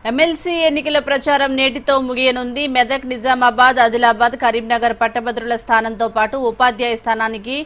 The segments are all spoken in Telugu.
ఎమ్మెల్సీ ఎన్నికల ప్రచారం నేటితో ముగియనుంది. మెదక్, నిజామాబాద్, ఆదిలాబాద్, కరీంనగర్ పట్టభద్రుల స్థానంతో పాటు ఉపాధ్యాయ స్థానానికి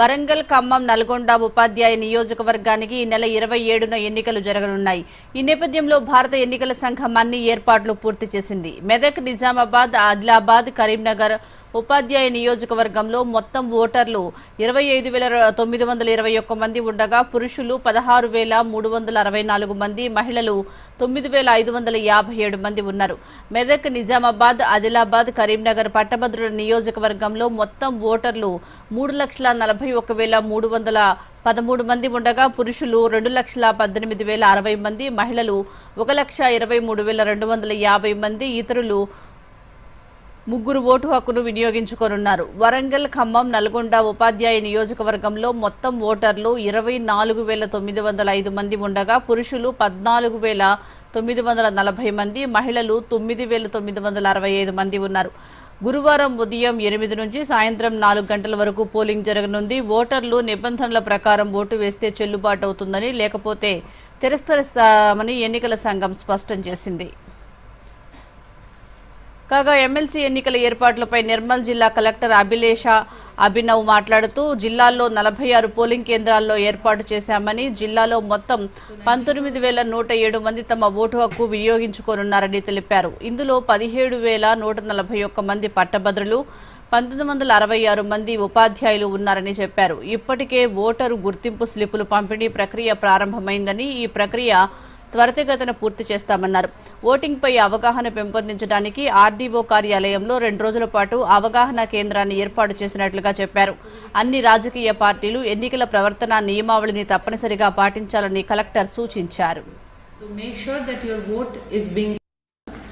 వరంగల్, ఖమ్మం, నల్గొండ ఉపాధ్యాయ నియోజకవర్గానికి ఈ నెల 27న ఎన్నికలు జరగనున్నాయి. ఈ నేపథ్యంలో భారత ఎన్నికల సంఘం అన్ని ఏర్పాట్లు పూర్తి చేసింది. మెదక్, నిజామాబాద్, ఆదిలాబాద్, కరీంనగర్ ఉపాధ్యాయ నియోజకవర్గంలో మొత్తం ఓటర్లు 25,921 మంది ఉండగా పురుషులు 16,364 మంది, మహిళలు 9,557 మంది ఉన్నారు. మెదక్, నిజామాబాద్, ఆదిలాబాద్, కరీంనగర్ పట్టభద్రుల నియోజకవర్గంలో మొత్తం ఓటర్లు 3,41,313 మంది ఉండగా పురుషులు 2,18,060 మంది, మహిళలు 1,23,250 మంది, ఇతరులు 3 ఓటు హక్కును వినియోగించుకోనున్నారు. వరంగల్, ఖమ్మం, నల్గొండ ఉపాధ్యాయ నియోజకవర్గంలో మొత్తం ఓటర్లు 24,905 మంది ఉండగా పురుషులు 14,940 మంది, మహిళలు 9,965 మంది ఉన్నారు. గురువారం ఉదయం 8 నుంచి సాయంత్రం 4 గంటల వరకు పోలింగ్ జరగనుంది. ఓటర్లు నిబంధనల ప్రకారం ఓటు వేస్తే చెల్లుబాటు అవుతుందని, లేకపోతే తిరస్కరిస్తామని ఎన్నికల సంఘం స్పష్టం చేసింది. కాగా ఎమ్మెల్సీ ఎన్నికల ఏర్పాట్లపై నిర్మల్ జిల్లా కలెక్టర్ అభిలేష అభినవ్ మాట్లాడుతూ జిల్లాలో 46 పోలింగ్ కేంద్రాల్లో ఏర్పాటు చేశామని, జిల్లాలో మొత్తం 19,107 మంది తమ ఓటు హక్కు వినియోగించుకోనున్నారని తెలిపారు. ఇందులో 17,141 మంది పట్టభద్రులు, 1966 మంది ఉపాధ్యాయులు ఉన్నారని చెప్పారు. ఇప్పటికే ఓటరు గుర్తింపు స్లిప్పులు పంపిణీ ప్రక్రియ ప్రారంభమైందని, ఈ ప్రక్రియ త్వరితగతిన పూర్తి చేస్తామన్నారు. ఓటింగ్పై అవగాహన పెంపొందించడానికి ఆర్డీఓ కార్యాలయంలో 2 రోజుల పాటు అవగాహన కేంద్రాన్ని ఏర్పాటు చేసినట్లుగా చెప్పారు. అన్ని రాజకీయ పార్టీలు ఎన్నికల ప్రవర్తన నియమావళిని తప్పనిసరిగా పాటించాలని కలెక్టర్ సూచించారు.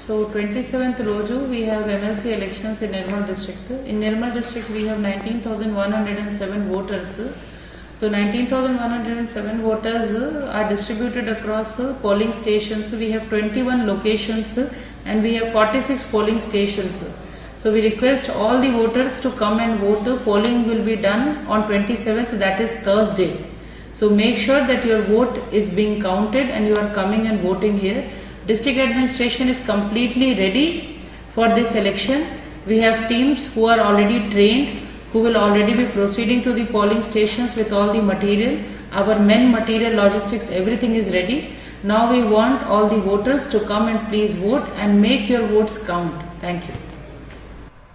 So 27th Roju we have MLC elections in Nirmal district. In Nirmal district we have 19,107 voters. So 19,107 voters are distributed across polling stations. We have 21 locations and we have 46 polling stations. So we request all the voters to come and vote. Polling will be done on 27th, that is Thursday. So make sure that your vote is being counted and you are coming and voting here. District administration is completely ready for this election. We have teams who are already trained, who will already be proceeding to the polling stations with all the material. Our men, material, logistics, everything is ready. Now we want all the voters to come and please vote and make your votes count. Thank you.